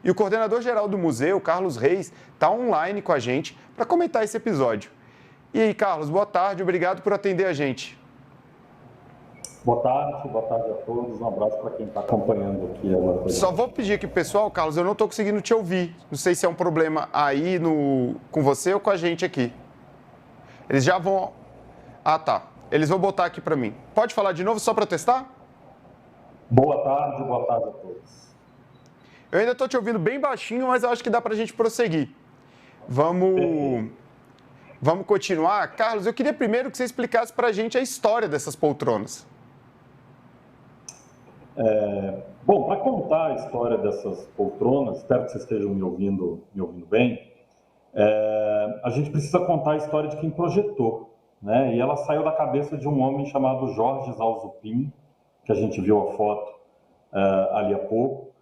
E o coordenador-geral do museu, Carlos Reis, está online com a gente para comentar esse episódio. E aí, Carlos, boa tarde, obrigado por atender a gente. Boa tarde a todos. Um abraço para quem está acompanhando aqui agora. Só vou pedir aqui, pessoal, Carlos, eu não estou conseguindo te ouvir. Não sei se é um problema aí com você ou com a gente aqui. Eles já vão... Ah, tá. Eles vão botar aqui para mim. Pode falar de novo só para testar? Boa tarde a todos. Eu ainda estou te ouvindo bem baixinho, mas eu acho que dá para a gente prosseguir. Vamos continuar. Carlos, eu queria primeiro que você explicasse para a gente a história dessas poltronas. Bom, para contar a história dessas poltronas, espero que vocês estejam me ouvindo bem, a gente precisa contar a história de quem projetou, né? E ela saiu da cabeça de um homem chamado Jorge Zalzupin, que a gente viu a foto ali há pouco,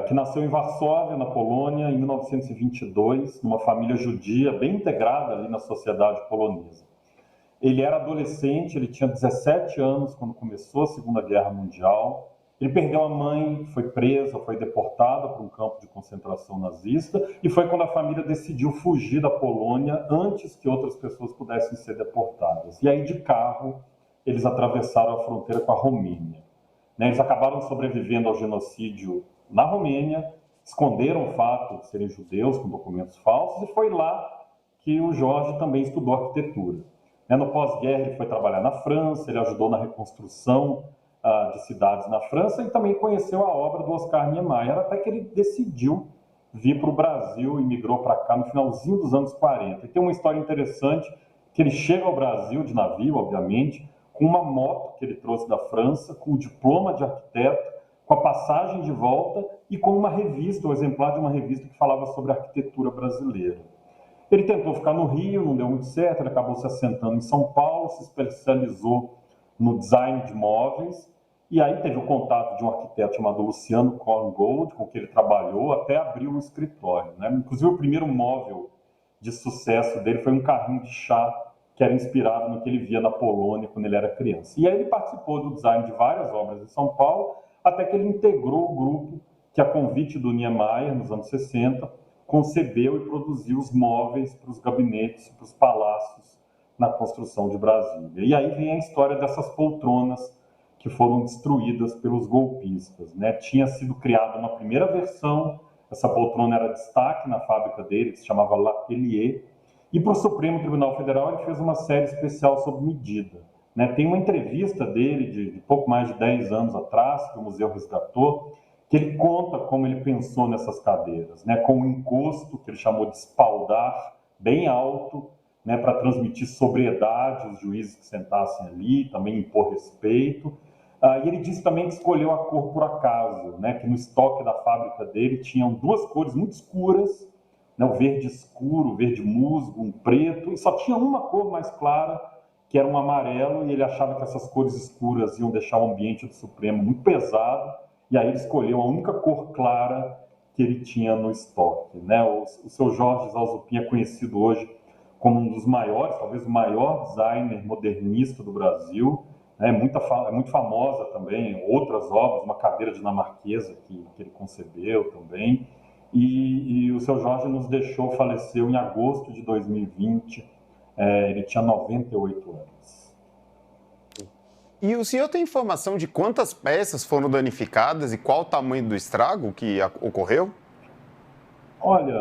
que nasceu em Varsóvia, na Polônia, em 1922, numa família judia bem integrada ali na sociedade polonesa. Ele era adolescente, ele tinha 17 anos quando começou a Segunda Guerra Mundial. Ele perdeu a mãe, foi preso, foi deportado para um campo de concentração nazista, e foi quando a família decidiu fugir da Polônia antes que outras pessoas pudessem ser deportadas. E aí, de carro, eles atravessaram a fronteira com a Romênia. Eles acabaram sobrevivendo ao genocídio na Romênia, esconderam o fato de serem judeus com documentos falsos, e foi lá que o Jorge também estudou arquitetura. No pós-guerra, ele foi trabalhar na França, ele ajudou na reconstrução de cidades na França e também conheceu a obra do Oscar Niemeyer, até que ele decidiu vir para o Brasil e migrou para cá no finalzinho dos anos 40. E tem uma história interessante, que ele chega ao Brasil de navio, obviamente, com uma moto que ele trouxe da França, com o diploma de arquiteto, com a passagem de volta e com uma revista, um exemplar de uma revista que falava sobre a arquitetura brasileira. Ele tentou ficar no Rio, não deu muito certo, ele acabou se assentando em São Paulo, se especializou no design de móveis, e aí teve o contato de um arquiteto chamado Luciano Korngold, com quem ele trabalhou, até abriu um escritório. Inclusive, o primeiro móvel de sucesso dele foi um carrinho de chá, que era inspirado no que ele via na Polônia quando ele era criança. E aí ele participou do design de várias obras em São Paulo, até que ele integrou o grupo que, a convite do Niemeyer, nos anos 60, concebeu e produziu os móveis para os gabinetes, para os palácios na construção de Brasília. E aí vem a história dessas poltronas que foram destruídas pelos golpistas. Tinha sido criada uma primeira versão, essa poltrona era destaque na fábrica dele, que se chamava L'Atelier, e para o Supremo Tribunal Federal ele fez uma série especial sob medida. Tem uma entrevista dele de pouco mais de 10 anos atrás, que o museu resgatou, que ele conta como ele pensou nessas cadeiras, com um encosto, que ele chamou de espaldar, bem alto, para transmitir sobriedade aos juízes que sentassem ali, também impor respeito. E ele disse também que escolheu a cor por acaso, que no estoque da fábrica dele tinham duas cores muito escuras, o verde escuro, o verde musgo, um preto, e só tinha uma cor mais clara, que era um amarelo, e ele achava que essas cores escuras iam deixar o ambiente do Supremo muito pesado, e aí ele escolheu a única cor clara que ele tinha no estoque. O seu Jorge Zalzupin é conhecido hoje como um dos maiores, talvez o maior designer modernista do Brasil, é muito famosa também, outras obras, uma cadeira dinamarquesa que ele concebeu também, e o seu Jorge nos deixou, faleceu em agosto de 2020, ele tinha 98 anos. E o senhor tem informação de quantas peças foram danificadas e qual o tamanho do estrago que ocorreu? Olha,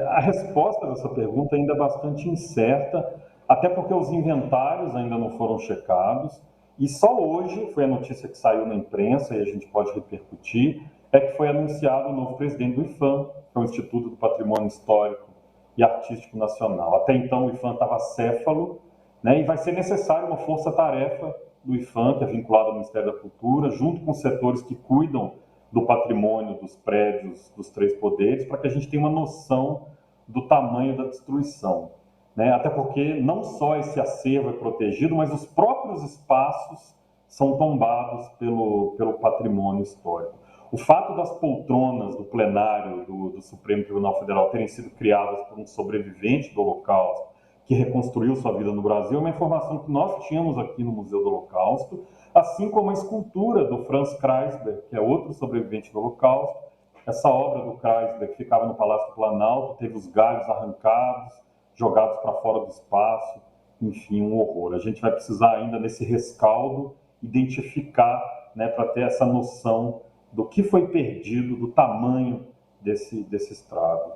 a resposta dessa pergunta ainda é bastante incerta, até porque os inventários ainda não foram checados, e só hoje, foi a notícia que saiu na imprensa, e a gente pode repercutir, é que foi anunciado o novo presidente do IPHAN, que é o Instituto do Patrimônio Histórico e Artístico Nacional. Até então o IPHAN estava acéfalo, e vai ser necessário uma força-tarefa do IPHAN, que é vinculado ao Ministério da Cultura, junto com os setores que cuidam do patrimônio dos prédios dos três poderes, para que a gente tenha uma noção do tamanho da destruição. Até porque não só esse acervo é protegido, mas os próprios espaços são tombados pelo patrimônio histórico. O fato das poltronas do plenário do Supremo Tribunal Federal terem sido criadas por um sobrevivente do Holocausto, que reconstruiu sua vida no Brasil, é uma informação que nós tínhamos aqui no Museu do Holocausto, assim como a escultura do Franz Kreisberg, que é outro sobrevivente do Holocausto, essa obra do Kreisler, que ficava no Palácio do Planalto, teve os galhos arrancados, jogados para fora do espaço, enfim, um horror. A gente vai precisar ainda, nesse rescaldo, identificar, né, para ter essa noção do que foi perdido, do tamanho desse estrago.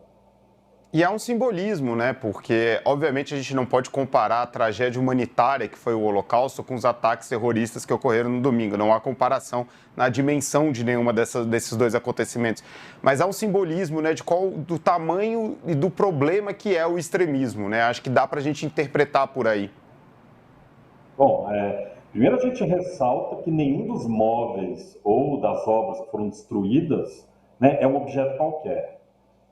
E há um simbolismo, né? Porque, obviamente, a gente não pode comparar a tragédia humanitária, que foi o Holocausto, com os ataques terroristas que ocorreram no domingo. Não há comparação na dimensão de nenhuma desses dois acontecimentos. Mas há um simbolismo, né, do tamanho e do problema que é o extremismo, né? Acho que dá para a gente interpretar por aí. Bom, primeiro a gente ressalta que nenhum dos móveis ou das obras que foram destruídas, né, é um objeto qualquer.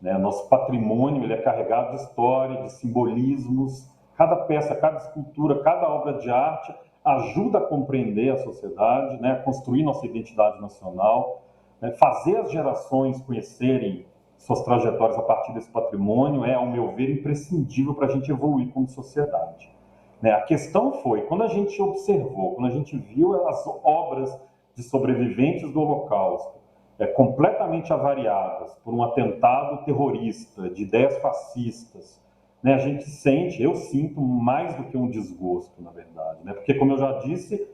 Né? Nosso patrimônio ele é carregado de história, de simbolismos. Cada peça, cada escultura, cada obra de arte ajuda a compreender a sociedade, né? A construir nossa identidade nacional, né? Fazer as gerações conhecerem suas trajetórias a partir desse patrimônio é, ao meu ver, imprescindível para a gente evoluir como sociedade. Né? A questão foi, quando a gente observou, quando a gente viu as obras de sobreviventes do Holocausto, completamente avariadas por um atentado terrorista, de ideias fascistas, né, a gente sente, eu sinto mais do que um desgosto, na verdade, né, porque, como eu já disse,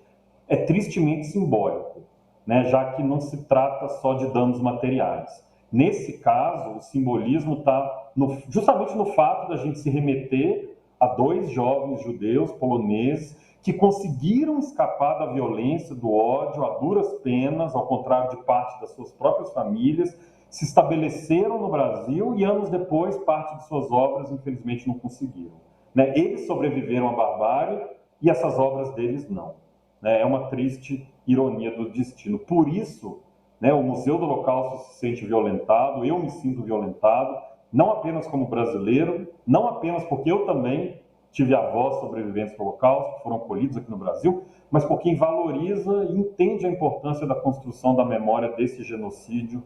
é tristemente simbólico, né, já que não se trata só de danos materiais. Nesse caso, o simbolismo está justamente no fato da gente se remeter a dois jovens judeus poloneses que conseguiram escapar da violência, do ódio, a duras penas, ao contrário de parte das suas próprias famílias, se estabeleceram no Brasil e, anos depois, parte de suas obras, infelizmente, não conseguiram. Né? Eles sobreviveram à barbárie e essas obras deles não. Né? É uma triste ironia do destino. Por isso, né, o Museu do Holocausto se sente violentado, eu me sinto violentado, não apenas como brasileiro, não apenas porque eu também tive avós sobreviventes do Holocausto, que foram acolhidos aqui no Brasil, mas por quem valoriza e entende a importância da construção da memória desse genocídio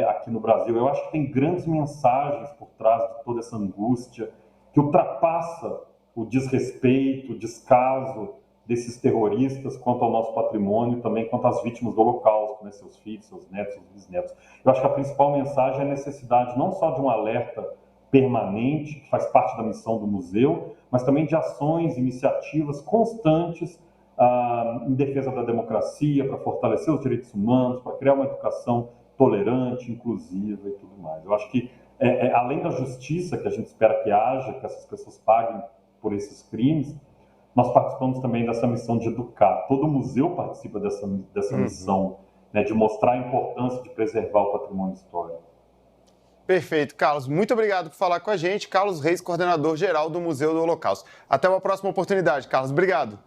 aqui no Brasil. Eu acho que tem grandes mensagens por trás de toda essa angústia, que ultrapassa o desrespeito, o descaso desses terroristas quanto ao nosso patrimônio e também quanto às vítimas do Holocausto, né, seus filhos, seus netos, seus bisnetos. Eu acho que a principal mensagem é a necessidade não só de um alerta permanente, que faz parte da missão do museu, mas também de ações, iniciativas constantes em defesa da democracia, para fortalecer os direitos humanos, para criar uma educação tolerante, inclusiva e tudo mais. Eu acho que, além da justiça que a gente espera que haja, que essas pessoas paguem por esses crimes, nós participamos também dessa missão de educar. Todo museu participa dessa missão, né, de mostrar a importância de preservar o patrimônio histórico. Perfeito, Carlos. Muito obrigado por falar com a gente. Carlos Reis, coordenador geral do Museu do Holocausto. Até uma próxima oportunidade, Carlos. Obrigado.